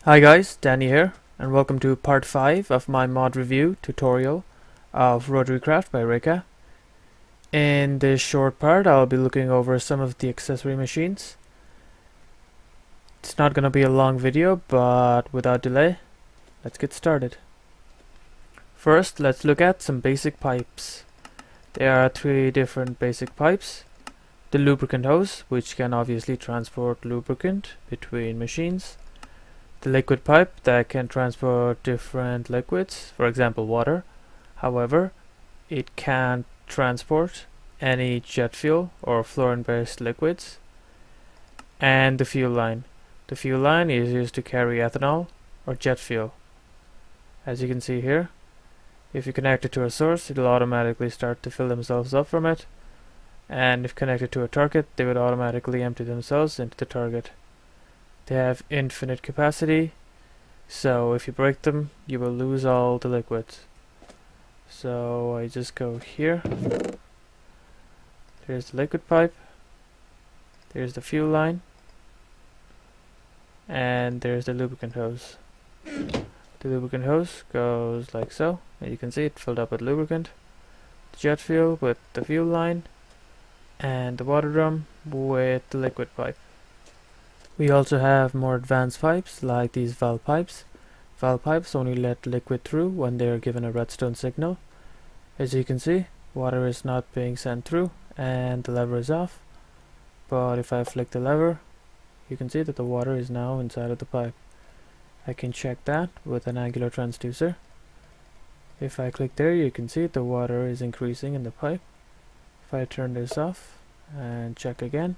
Hi guys, Danny here, and welcome to part 5 of my mod review tutorial of RotaryCraft by Rika. In this short part, I'll be looking over some of the accessory machines. It's not gonna be a long video, but without delay, let's get started. First, let's look at some basic pipes. There are 3 different basic pipes. The lubricant hose, which can obviously transport lubricant between machines. The liquid pipe that can transport different liquids, for example water. However, it can't transport any jet fuel or fluorine-based liquids. And the fuel line. The fuel line is used to carry ethanol or jet fuel. As you can see here, if you connect it to a source, it'll automatically start to fill themselves up from it. And if connected to a target, they would automatically empty themselves into the target. They have infinite capacity, so if you break them, you will lose all the liquids. So I just go here. There's the liquid pipe. There's the fuel line. And there's the lubricant hose. The lubricant hose goes like so. And you can see it filled up with lubricant. The jet fuel with the fuel line. And the water drum with the liquid pipe. We also have more advanced pipes like these valve pipes. Valve pipes only let liquid through when they are given a redstone signal. As you can see, water is not being sent through and the lever is off. But if I flick the lever, you can see that the water is now inside of the pipe. I can check that with an angular transducer. If I click there, you can see the water is increasing in the pipe. If I turn this off and check again,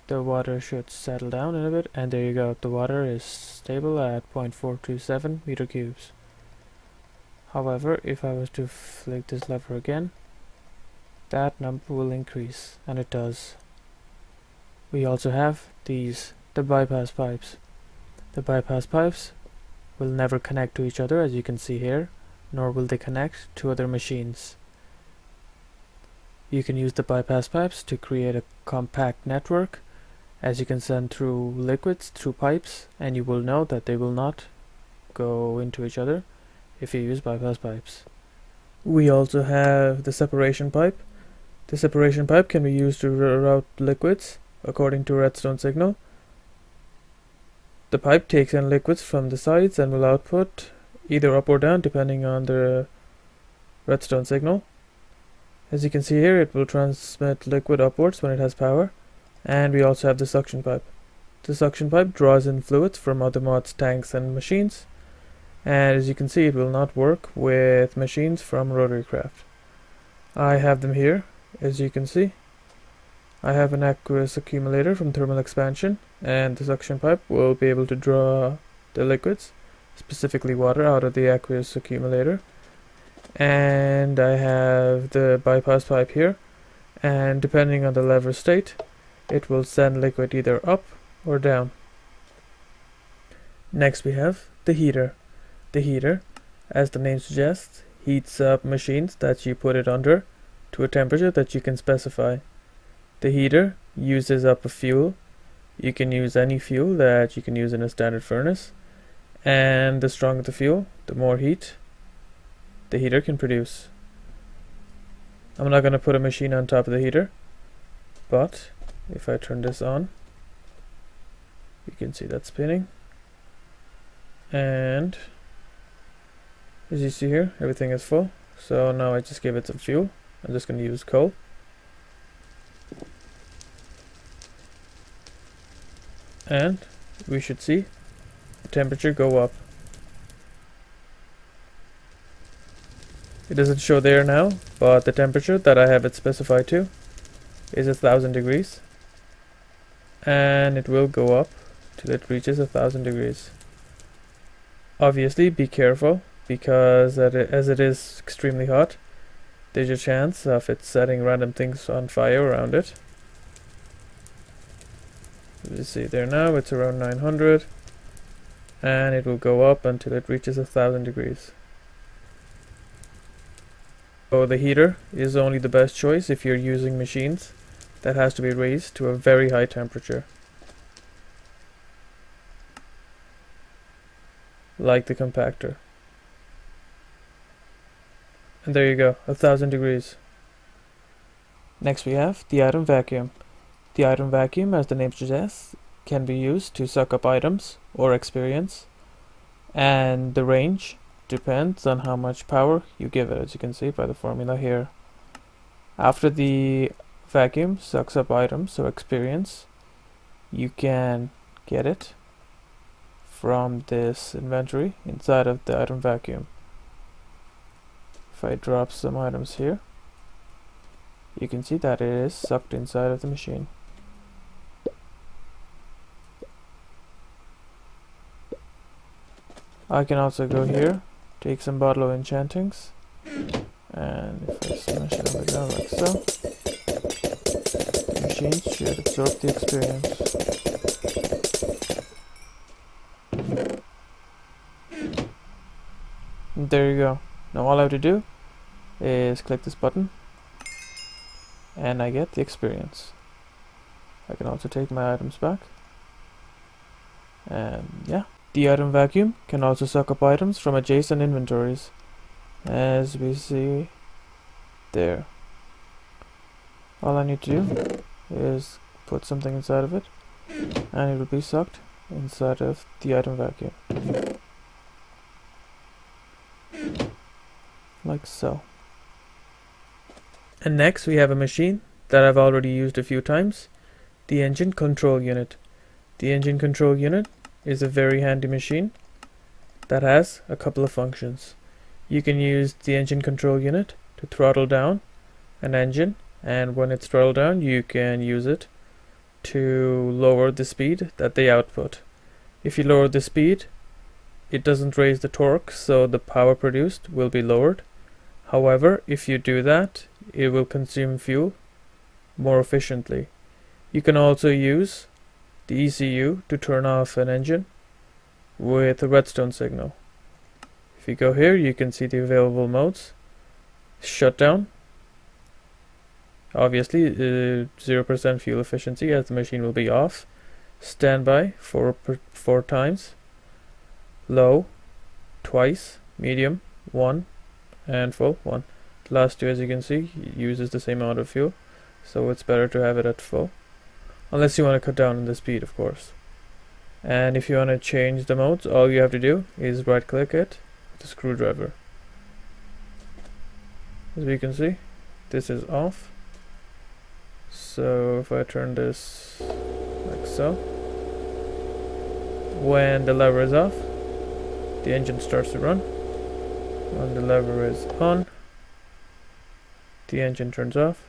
the water should settle down in a bit, and there you go, the water is stable at 0.427 meter cubes. However, if I was to flick this lever again, that number will increase, and it does. We also have the bypass pipes. The bypass pipes will never connect to each other, as you can see here, nor will they connect to other machines. You can use the bypass pipes to create a compact network, as you can send through liquids through pipes, and you will know that they will not go into each other if you use bypass pipes. We also have the separation pipe. The separation pipe can be used to route liquids according to redstone signal. The pipe takes in liquids from the sides and will output either up or down depending on the redstone signal. As you can see here, it will transmit liquid upwards when it has power. And we also have the suction pipe. The suction pipe draws in fluids from other mods, tanks and machines. And as you can see, it will not work with machines from RotaryCraft. I have them here, as you can see. I have an aqueous accumulator from thermal expansion, and the suction pipe will be able to draw the liquids, specifically water, out of the aqueous accumulator. And I have the bypass pipe here, and depending on the lever state, it will send liquid either up or down. Next we have the heater. The heater, as the name suggests, heats up machines that you put it under to a temperature that you can specify. The heater uses up a fuel. You can use any fuel that you can use in a standard furnace, and the stronger the fuel, the more heat the heater can produce. I'm not going to put a machine on top of the heater, but if I turn this on, you can see that spinning, and as you see here, everything is full. So now I just give it some fuel. I'm just going to use coal. And we should see the temperature go up. It doesn't show there now, but the temperature that I have it specified to is 1000 degrees. And it will go up till it reaches 1000 degrees. Obviously be careful, because as it is extremely hot, there's a chance of it setting random things on fire around it. You see there now it's around 900, and it will go up until it reaches 1000 degrees. So the heater is only the best choice if you're using machines that has to be raised to a very high temperature. like the compactor. And there you go, 1000 degrees. Next we have the item vacuum. The item vacuum, as the name suggests, can be used to suck up items or experience, and the range depends on how much power you give it, as you can see by the formula here. After the vacuum sucks up items or experience, you can get it from this inventory inside of the item vacuum. If I drop some items here, you can see that it is sucked inside of the machine. I can also go here, take some bottle of enchantings, and if I smash it on the ground like so, the machine should absorb the experience. And there you go. Now all I have to do is click this button and I get the experience. I can also take my items back, and yeah. The item vacuum can also suck up items from adjacent inventories, as we see there. All I need to do is put something inside of it and it will be sucked inside of the item vacuum, like so. And next we have a machine that I've already used a few times, the engine control unit. The engine control unit is a very handy machine that has a couple of functions. You can use the engine control unit to throttle down an engine, and when it's throttled down you can use it to lower the speed that they output. If you lower the speed, it doesn't raise the torque, so the power produced will be lowered. However, if you do that, it will consume fuel more efficiently. You can also use the ECU to turn off an engine with a redstone signal. If you go here, you can see the available modes. Shutdown, obviously 0% fuel efficiency, as the machine will be off. Standby, 4 times. Low, twice. Medium, 1. And full, 1. The last two, as you can see, uses the same amount of fuel, so it's better to have it at full. Unless you want to cut down on the speed, of course. And if you want to change the modes, all you have to do is right click it with a screwdriver. As we can see, this is off. So if I turn this like so, when the lever is off, the engine starts to run. When the lever is on, the engine turns off.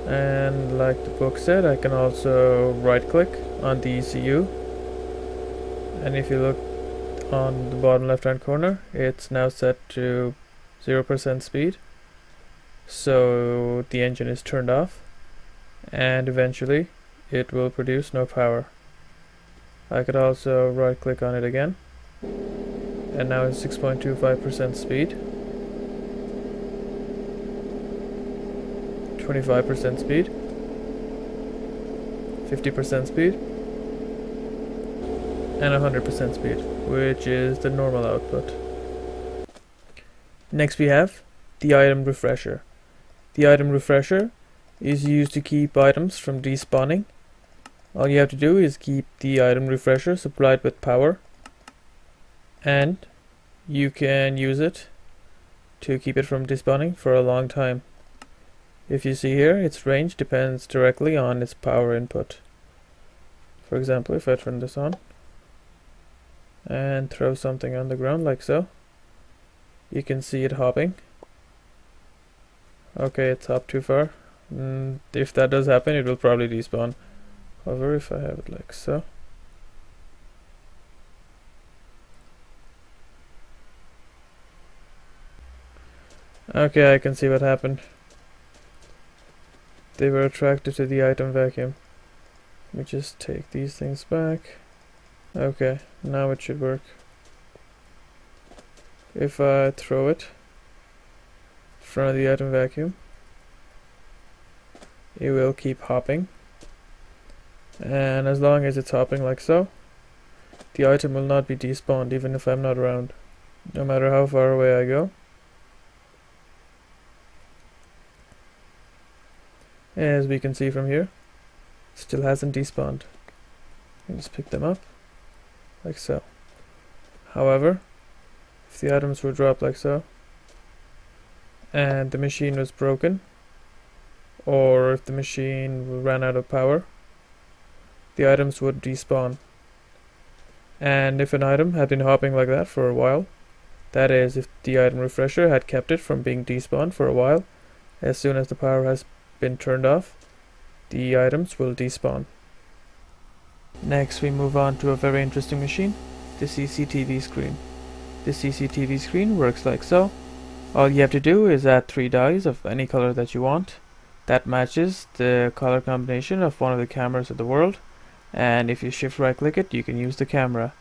And like the book said, I can also right click on the ECU, and if you look on the bottom left hand corner, it's now set to 0% speed, so the engine is turned off and eventually it will produce no power. I could also right click on it again, and now it's 6.25% speed, 25% speed, 50% speed, and 100% speed, which is the normal output. Next we have the item refresher. The item refresher is used to keep items from despawning. All you have to do is keep the item refresher supplied with power, and you can use it to keep it from despawning for a long time. If you see here, its range depends directly on its power input. For example, if I turn this on and throw something on the ground like so, you can see it hopping. Okay, it's hopped too far. If that does happen, it will probably despawn. However, if I have it like so, okay, I can see what happened. They were attracted to the item vacuum. Let me just take these things back. Okay, now it should work. If I throw it in front of the item vacuum, it will keep hopping, and as long as it's hopping like so, the item will not be despawned even if I'm not around, no matter how far away I go. As we can see from here, still hasn't despawned. You just pick them up, like so. However, if the items were dropped like so, and the machine was broken, or if the machine ran out of power, the items would despawn. And if an item had been hopping like that for a while, that is, if the item refresher had kept it from being despawned for a while, as soon as the power has been turned off, the items will despawn. Next we move on to a very interesting machine, the CCTV screen. The CCTV screen works like so. All you have to do is add 3 dyes of any color that you want that matches the color combination of one of the cameras of the world, and if you shift right click it, you can use the camera.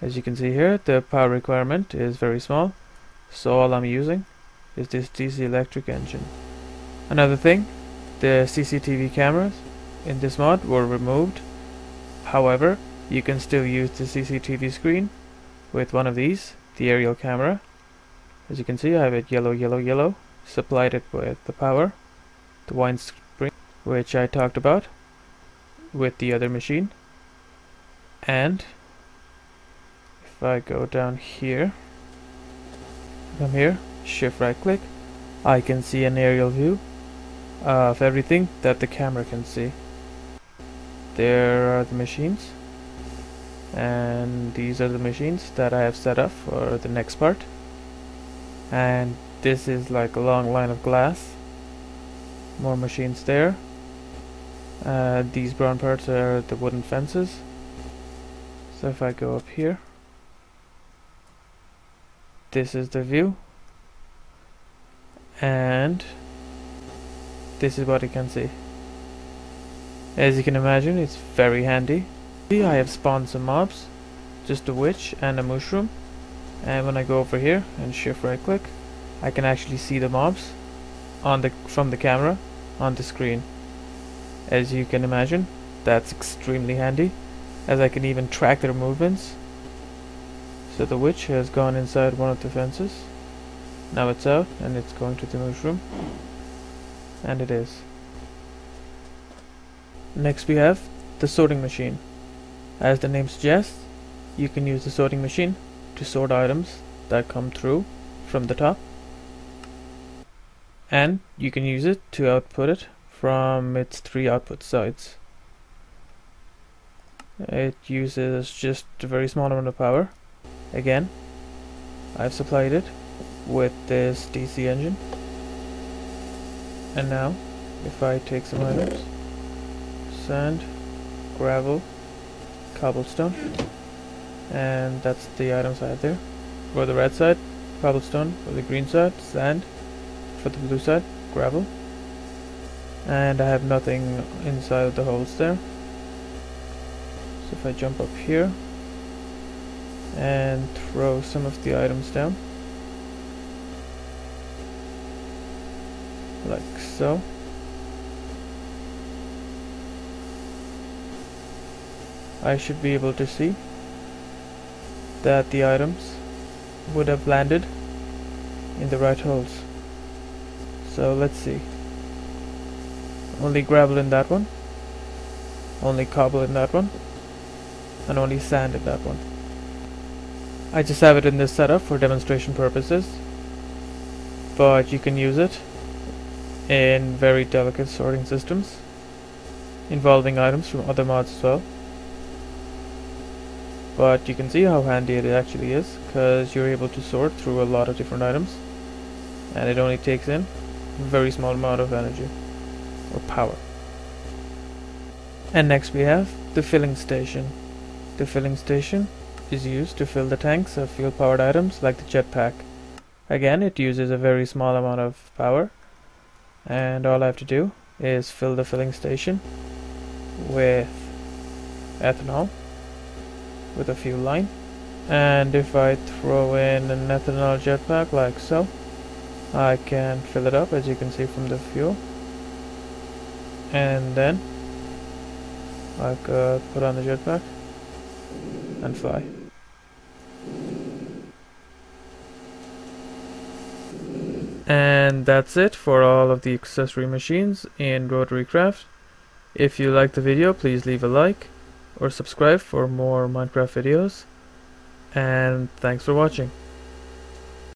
As you can see here, the power requirement is very small, so all I'm using is this DC electric engine. Another thing, the CCTV cameras in this mod were removed. However, you can still use the CCTV screen with one of these, the aerial camera. As you can see, I have it yellow, yellow, yellow, supplied it with the power, the windscreen, which I talked about with the other machine. And if I go down here, come here, shift right click, I can see an aerial view of everything that the camera can see. There are the machines, and these are the machines that I have set up for the next part. And this is like a long line of glass. More machines there. These brown parts are the wooden fences. So if I go up here, this is the view, and this is what you can see. As you can imagine, it's very handy. I have spawned some mobs, just a witch and a mushroom, and when I go over here and shift right click, I can actually see the mobs on from the camera on the screen. As you can imagine, that's extremely handy, as I can even track their movements. So the witch has gone inside one of the fences. Now it's out and it's going to the mushroom, and it is. Next we have the sorting machine. As the name suggests, you can use the sorting machine to sort items that come through from the top, and you can use it to output it from its 3 output sides. It uses just a very small amount of power. Again, I've supplied it with this DC engine, and now if I take some items, sand, gravel, cobblestone, and that's the items I have there. For the red side, cobblestone; for the green side, sand; for the blue side, gravel. And I have nothing inside of the holes there. So if I jump up here and throw some of the items down, like so, I should be able to see that the items would have landed in the right holes. So let's see. Only gravel in that one, only cobble in that one, and only sand in that one. I just have it in this setup for demonstration purposes, but you can use it in very delicate sorting systems involving items from other mods as well. But you can see how handy it actually is, because you're able to sort through a lot of different items, and it only takes in a very small amount of energy or power. And next we have the filling station. The filling station is used to fill the tanks of fuel powered items like the jetpack. Again, it uses a very small amount of power, and all I have to do is fill the filling station with ethanol with a fuel line. And if I throw in an ethanol jetpack like so, I can fill it up, as you can see from the fuel, and then I could put on the jetpack and fly. And that's it for all of the accessory machines in RotaryCraft. If you liked the video, please leave a like or subscribe for more Minecraft videos. And thanks for watching.